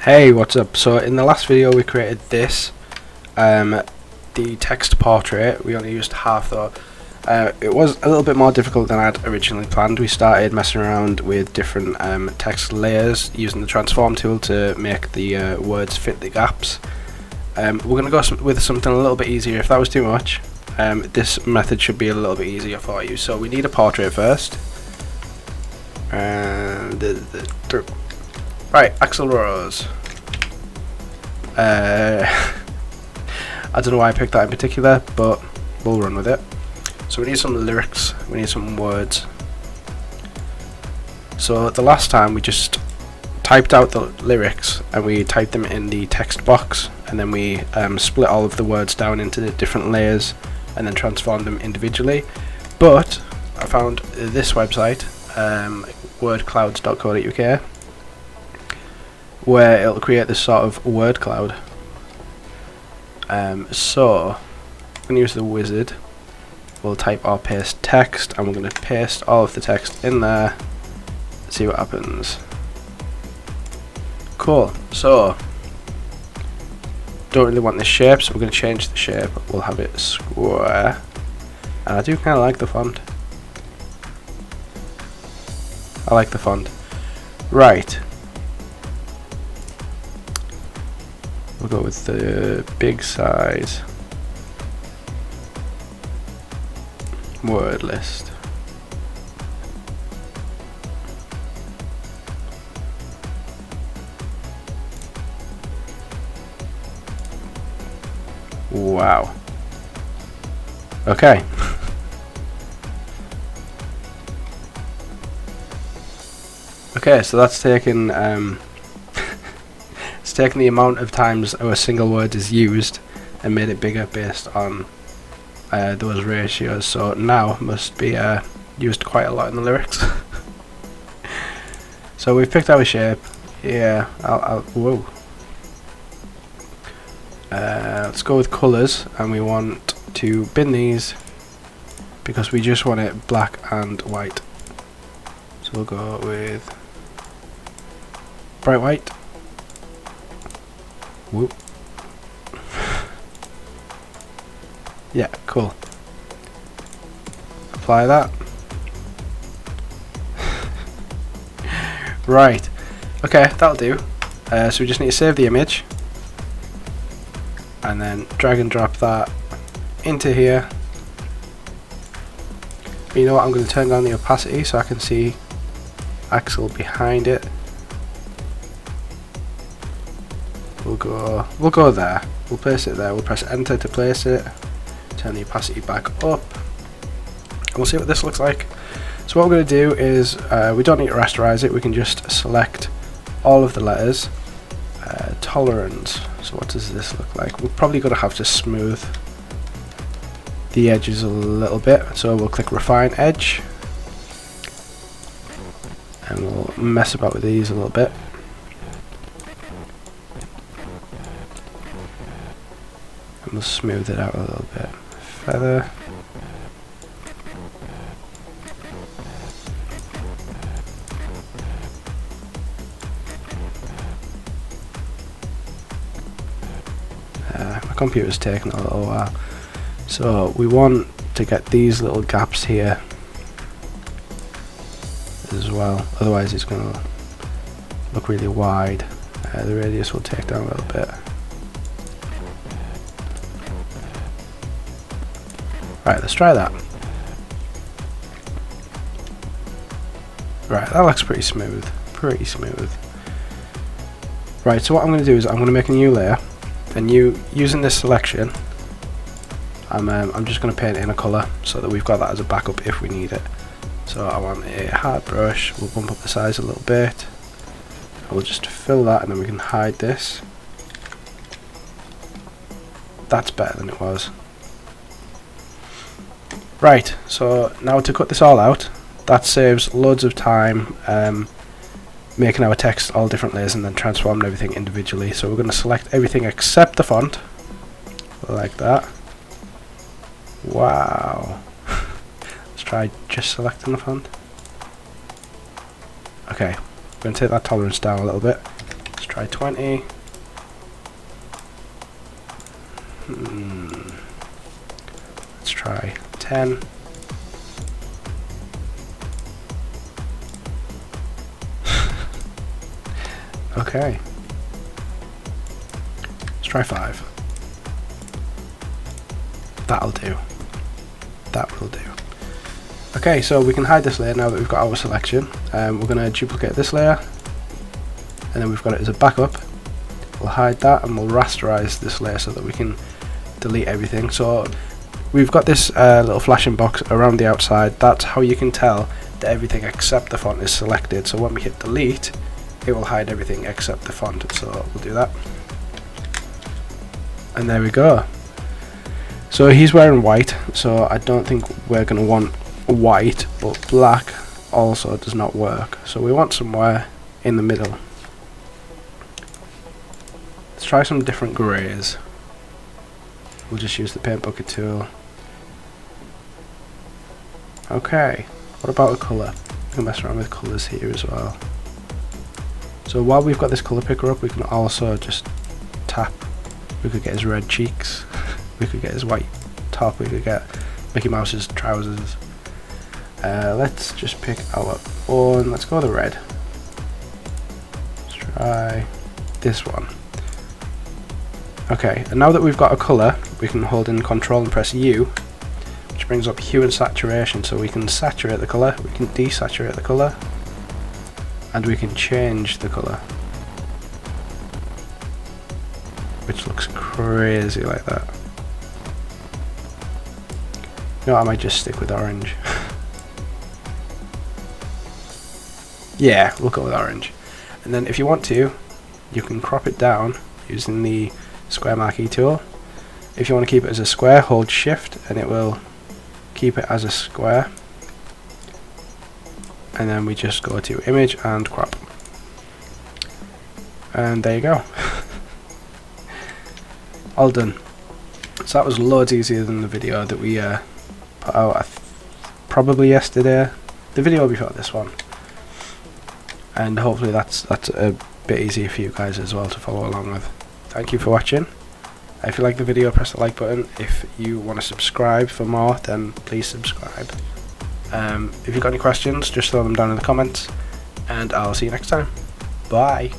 Hey, what's up? So in the last video we created this, the text portrait. We only used half though. It was a little bit more difficult than I'd originally planned. We started messing around with different text layers using the transform tool to make the words fit the gaps. We're going to go with something a little bit easier. If that was too much, this method should be a little bit easier for you. So we need a portrait first. Right, Axl Rose. I don't know why I picked that in particular, but we'll run with it. So we need some lyrics, we need some words. So the last time we just typed out the lyrics and we typed them in the text box, and then we split all of the words down into the different layers and then transformed them individually. But I found this website, wordclouds.co.uk, where it'll create this sort of word cloud. So I'm going to use the wizard. We'll type or paste text, and we're going to paste all of the text in there. See what happens. Cool. So don't really want this shape, so we're going to change the shape. We'll have it square, and I do kind of like the font. I like the font. Right. We'll go with the big size word list. Wow. Okay. Okay, so that's taken it's taken the amount of times a single word is used and made it bigger based on those ratios. So now it must be used quite a lot in the lyrics. So we've picked our shape. Yeah, whoa. Let's go with colours, and we want to bin these because we just want it black and white. So we'll go with bright white. Whoop. Yeah, cool. Apply that. Right. Okay, that'll do. So we just need to save the image and then drag and drop that into here. You know what? I'm going to turn down the opacity so I can see Axl behind it. We'll go there. We'll place it there. We'll press enter to place it. Turn the opacity back up, and we'll see what this looks like. So what we're going to do is we don't need to rasterize it. We can just select all of the letters. Tolerance. So what does this look like? We're probably going to have to smooth the edges a little bit. So we'll click refine edge, and we'll mess about with these a little bit. And we'll smooth it out a little bit. Feather. My computer's taking a little while. So we want to get these little gaps here as well, otherwise it's going to look really wide. The radius will take down a little bit. Right, let's try that. Right, that looks pretty smooth. Pretty smooth. Right, so what I'm going to do is I'm going to make a new layer, and using this selection, I'm just going to paint in a colour so that we've got that as a backup if we need it. So I want a hard brush. We'll bump up the size a little bit. We'll just fill that, and then we can hide this. That's better than it was. Right, so now to cut this all out, that saves loads of time making our text all different layers and then transforming everything individually. So we're going to select everything except the font, like that. Wow. Let's try just selecting the font. Okay, we're going to take that tolerance down a little bit. Let's try try 20. Let's try 10. Okay. Let's try 5. That'll do. That will do. Okay, so we can hide this layer now that we've got our selection. We're going to duplicate this layer, and then we've got it as a backup. We'll hide that, and we'll rasterize this layer so that we can delete everything. So we've got this little flashing box around the outside. That's how you can tell that everything except the font is selected. So when we hit delete, it will hide everything except the font. So we'll do that, and there we go. So he's wearing white, so I don't think we're going to want white, but black also does not work. So we want somewhere in the middle. Let's try some different greys. We'll just use the paint bucket tool. Okay, what about a colour? We can mess around with colours here as well. So while we've got this colour picker up, we can also just tap. We could get his red cheeks. We could get his white top. We could get Mickey Mouse's trousers. Let's just pick our own. Let's go the red. Let's try this one. Okay, and now that we've got a colour, we can hold in Control and press U, which brings up hue and saturation. So we can saturate the colour, we can desaturate the colour, and we can change the colour, which looks crazy like that. You know, I might just stick with orange. Yeah, we'll go with orange. And then if you want to, you can crop it down using the square marquee tool. If you want to keep it as a square, hold shift and it will keep it as a square. And then we just go to image and crop. And there you go. All done. So that was loads easier than the video that we put out probably yesterday. The video before this one. And hopefully that's a bit easier for you guys as well to follow along with. Thank you for watching. If you like the video, press the like button. If you want to subscribe for more, then please subscribe. If you've got any questions, just throw them down in the comments, and I'll see you next time. Bye.